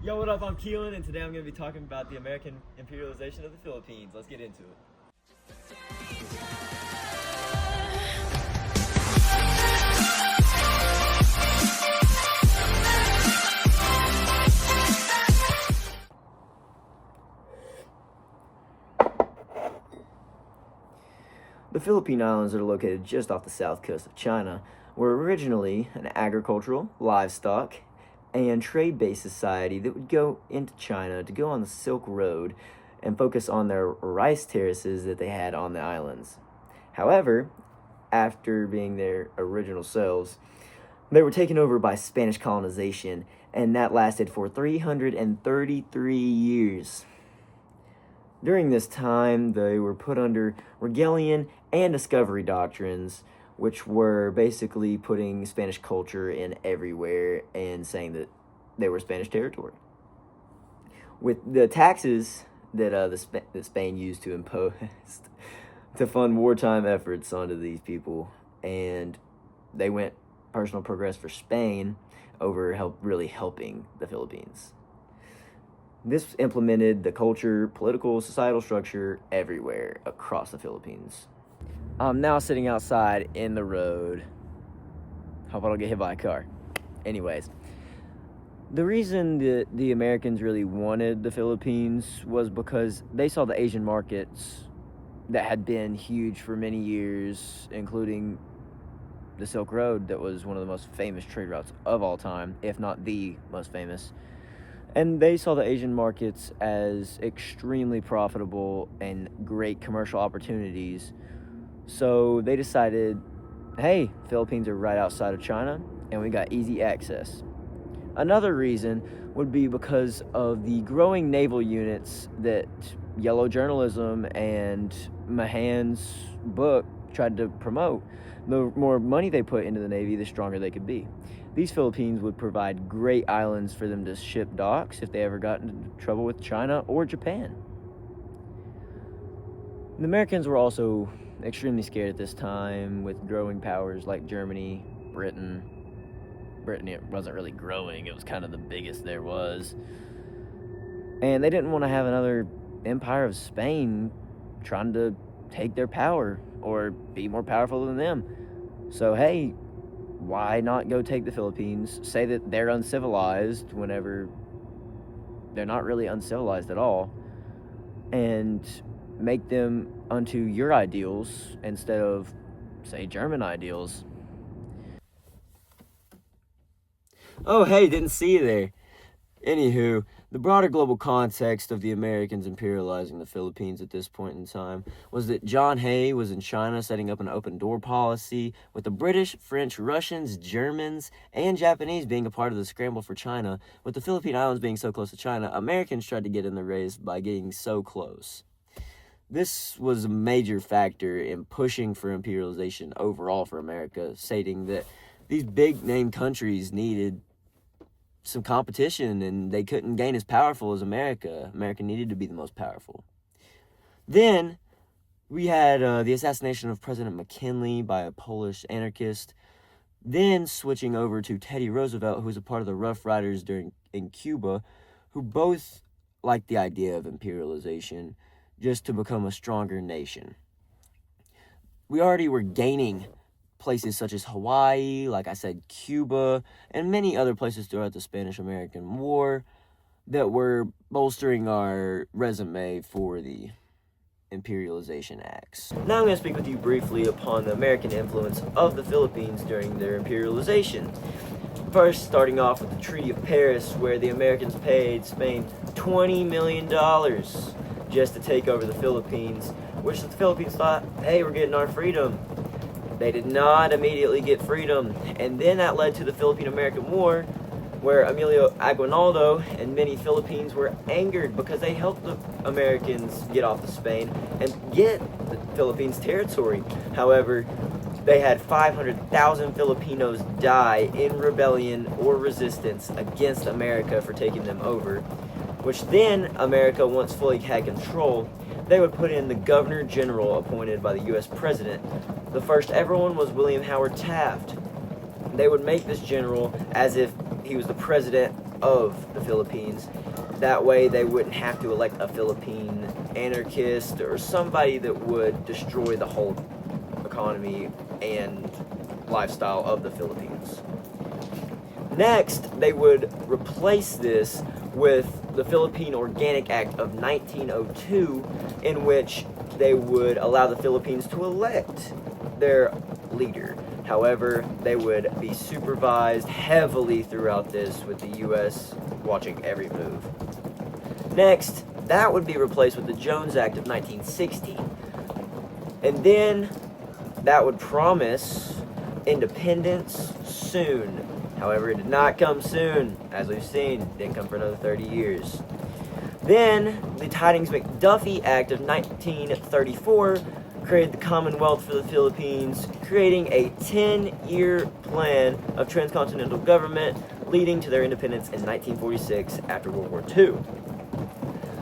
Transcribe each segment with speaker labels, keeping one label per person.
Speaker 1: Yo, what up? I'm Keelan, and today I'm going to be talking about the American imperialization of the Philippines. Let's get into it. The Philippine Islands are located just off the south coast of China, were originally an agricultural, livestock, and trade-based society that would go into China to go on the Silk Road and focus on their rice terraces that they had on the islands. However, after being their original selves, they were taken over by Spanish colonization, and that lasted for 333 years. During this time, they were put under Regalian and discovery doctrines, which were basically putting Spanish culture in everywhere and saying that they were Spanish territory. With the taxes that that Spain used to impose to fund wartime efforts onto these people, and they went personal progress for Spain over really helping the Philippines. This implemented the culture, political, societal structure everywhere across the Philippines. I'm now sitting outside in the road. Hope I don't get hit by a car. Anyways, the reason that the Americans really wanted the Philippines was because they saw the Asian markets that had been huge for many years, including the Silk Road, that was one of the most famous trade routes of all time, if not the most famous. And they saw the Asian markets as extremely profitable and great commercial opportunities. So they decided, hey, Philippines are right outside of China, and we got easy access. Another reason would be because of the growing naval units that Yellow Journalism and Mahan's book tried to promote. The more money they put into the Navy, the stronger they could be. These Philippines would provide great islands for them to ship docks if they ever got into trouble with China or Japan. The Americans were also extremely scared at this time with growing powers like Germany, Britain. It wasn't really growing, it was kind of the biggest there was. And they didn't want to have another empire of Spain trying to take their power or be more powerful than them. So, hey, why not go take the Philippines, say that they're uncivilized whenever they're not really uncivilized at all, and make them unto your ideals instead of, say, German ideals. Oh, hey, didn't see you there. Anywho, the broader global context of the Americans imperializing the Philippines at this point in time was that John Hay was in China setting up an open door policy, with the British, French, Russians, Germans, and Japanese being a part of the scramble for China. With the Philippine Islands being so close to China, Americans tried to get in the race by getting so close. This was a major factor in pushing for imperialization overall for America, stating that these big-name countries needed some competition, and they couldn't gain as powerful as America. America needed to be the most powerful. Then we had the assassination of President McKinley by a Polish anarchist. Then switching over to Teddy Roosevelt, who was a part of the Rough Riders in Cuba, who both liked the idea of imperialization just to become a stronger nation. We already were gaining places such as Hawaii, like I said, Cuba, and many other places throughout the Spanish-American War that were bolstering our resume for the imperialization acts. Now I'm going to speak with you briefly upon the American influence of the Philippines during their imperialization. First, starting off with the Treaty of Paris, where the Americans paid Spain $20 million just to take over the Philippines, which the Philippines thought, hey, we're getting our freedom. They did not immediately get freedom, and then that led to the Philippine-American War, where Emilio Aguinaldo and many Philippines were angered because they helped the Americans get off of Spain and get the Philippines territory. However, they had 500,000 Filipinos die in rebellion or resistance against America for taking them over, which then America, once fully had control, they would put in the Governor General appointed by the U.S. President. The first ever one was William Howard Taft. They would make this general as if he was the president of the Philippines. That way they wouldn't have to elect a Philippine anarchist or somebody that would destroy the whole economy and lifestyle of the Philippines. Next, they would replace this with the Philippine Organic Act of 1902, in which they would allow the Philippines to elect their leader. However, they would be supervised heavily throughout this, with the U.S. watching every move. Next, that would be replaced with the Jones Act of 1960. And then that would promise independence soon. However, it did not come soon. As we've seen, it didn't come for another 30 years. Then, the Tidings-McDuffie Act of 1934 created the Commonwealth for the Philippines, creating a 10-year plan of transcontinental government, leading to their independence in 1946 after World War II.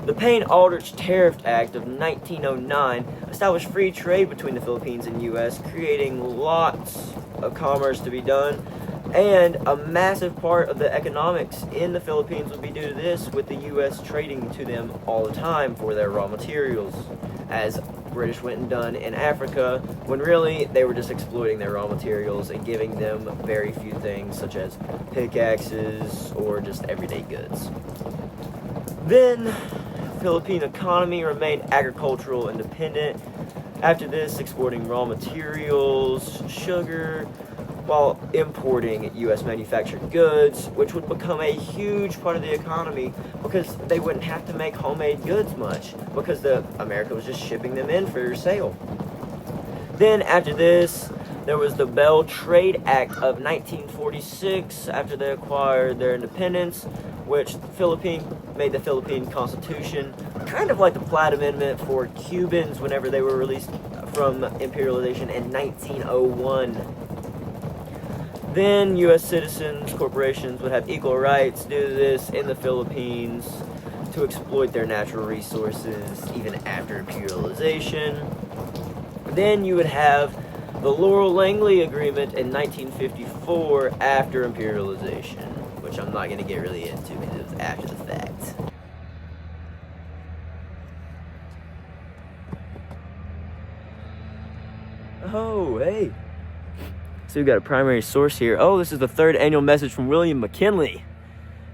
Speaker 1: The Payne-Aldrich Tariff Act of 1909 established free trade between the Philippines and U.S., creating lots of commerce to be done, and a massive part of the economics in the Philippines would be due to this, with the U.S. trading to them all the time for their raw materials, as British went and done in Africa, when really they were just exploiting their raw materials and giving them very few things such as pickaxes or just everyday goods. Then, Philippine economy remained agricultural independent. After this, exporting raw materials, sugar, while importing U.S. manufactured goods, which would become a huge part of the economy because they wouldn't have to make homemade goods much, because America was just shipping them in for sale. Then after this, there was the Bell Trade Act of 1946 after they acquired their independence, which made the Philippine Constitution kind of like the Platt Amendment for Cubans whenever they were released from imperialization in 1901. Then U.S. citizens, corporations would have equal rights due to this in the Philippines to exploit their natural resources even after imperialization. Then you would have the Laurel-Langley Agreement in 1954 after imperialization, which I'm not going to get really into because it was after the fact. Oh, hey. So we've got a primary source here. Oh, this is the third annual message from William McKinley.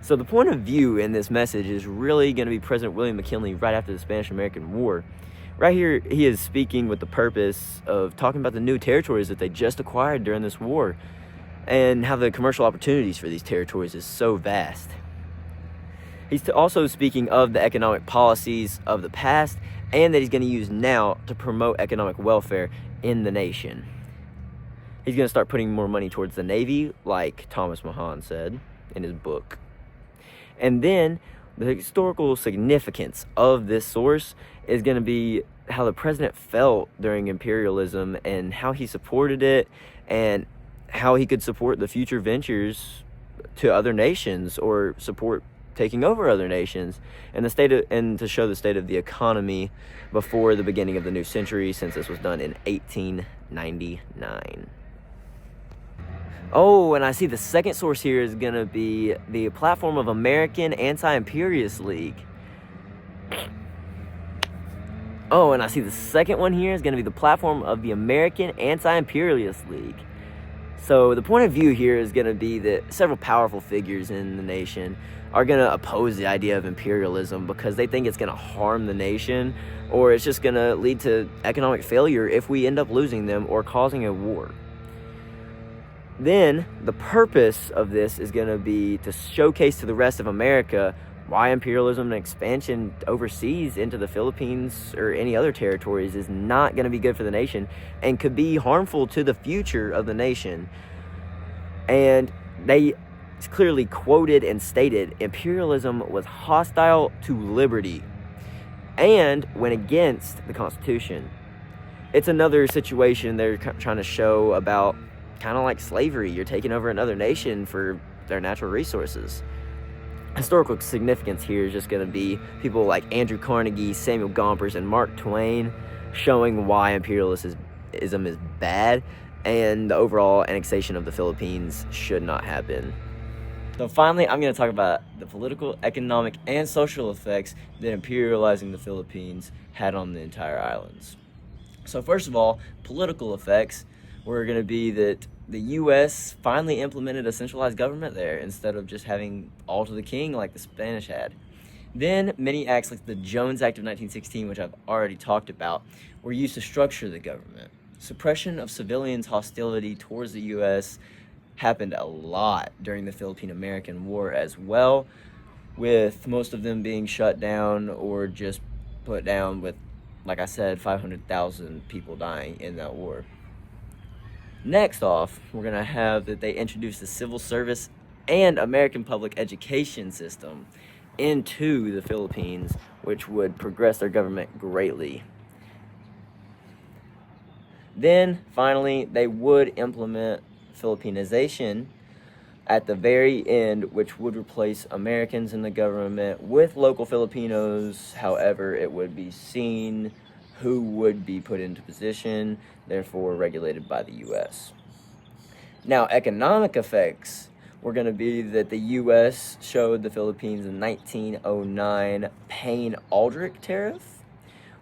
Speaker 1: So the point of view in this message is really going to be President William McKinley right after the Spanish-American War. Right here, he is speaking with the purpose of talking about the new territories that they just acquired during this war and how the commercial opportunities for these territories is so vast. He's also speaking of the economic policies of the past and that he's going to use now to promote economic welfare in the nation. He's going to start putting more money towards the Navy, like Thomas Mahan said in his book. And then the historical significance of this source is going to be how the president felt during imperialism and how he supported it and how he could support the future ventures to other nations or support taking over other nations, and to show the state of the economy before the beginning of the new century, since this was done in 1899. Oh, and I see the second source here is going to be the platform of American Anti-Imperialist League. Oh, and I see the second one here is going to be the platform of the American Anti-Imperialist League. So the point of view here is going to be that several powerful figures in the nation are going to oppose the idea of imperialism because they think it's going to harm the nation, or it's just going to lead to economic failure if we end up losing them or causing a war. Then the purpose of this is going to be to showcase to the rest of America why imperialism and expansion overseas into the Philippines or any other territories is not going to be good for the nation and could be harmful to the future of the nation. And they clearly quoted and stated imperialism was hostile to liberty and went against the Constitution. It's another situation they're trying to show about, kind of like slavery. You're taking over another nation for their natural resources. Historical significance here is just going to be people like Andrew Carnegie, Samuel Gompers, and Mark Twain showing why imperialism is bad and the overall annexation of the Philippines should not happen. So finally, I'm going to talk about the political, economic, and social effects that imperializing the Philippines had on the entire islands. So first of all, political effects were going to be that the U.S. finally implemented a centralized government there instead of just having all to the king like the Spanish had. Then many acts like the Jones Act of 1916, which I've already talked about, were used to structure the government. Suppression of civilians' hostility towards the U.S. happened a lot during the Philippine-American War as well, with most of them being shut down or just put down with, like I said, 500,000 people dying in that war. Next off, we're going to have that they introduced the civil service and American public education system into the Philippines, which would progress their government greatly. Then, finally, they would implement Filipinization at the very end, which would replace Americans in the government with local Filipinos. However, it would be seen who would be put into position, therefore regulated by the U.S. Now, economic effects were going to be that the U.S. showed the Philippines a 1909 Payne-Aldrich tariff,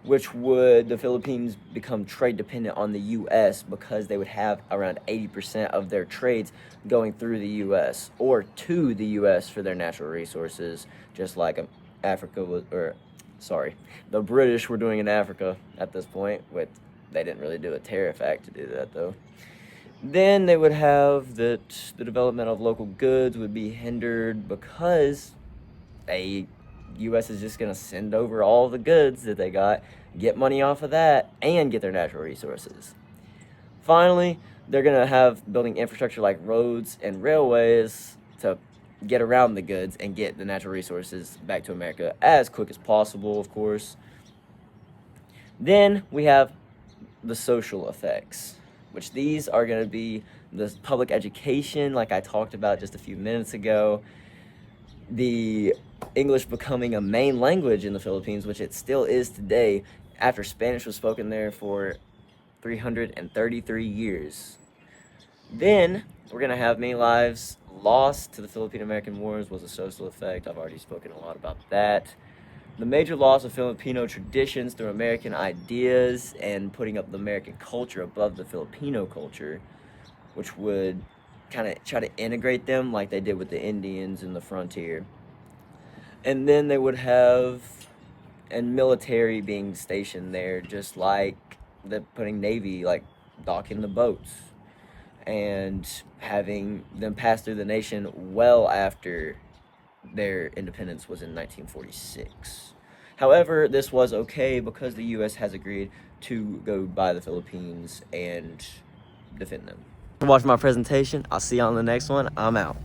Speaker 1: which would the Philippines become trade dependent on the U.S. because they would have around 80% of their trades going through the U.S. or to the U.S. for their natural resources, just like Africa was, or sorry, the British were doing in Africa at this point. They didn't really do a tariff act to do that though. Then they would have that the development of local goods would be hindered because the U.S. is just going to send over all the goods that they got, get money off of that, and get their natural resources. Finally, they're going to have building infrastructure like roads and railways to get around the goods and get the natural resources back to America as quick as possible, of course. Then we have the social effects, which these are going to be the public education, like I talked about just a few minutes ago, the English becoming a main language in the Philippines, which it still is today, after Spanish was spoken there for 333 years. Then we're going to have many lives lost to the Philippine-American Wars was a social effect. I've already spoken a lot about that. The major loss of Filipino traditions through American ideas and putting up the American culture above the Filipino culture, which would kind of try to integrate them like they did with the Indians in the frontier. And then they would have and military being stationed there, just like the putting Navy, like docking the boats and having them pass through the nation well after their independence was in 1946. However, this was okay because the U.S. has agreed to go by the Philippines and defend them. For watching my presentation. I'll see you on the next one. I'm out.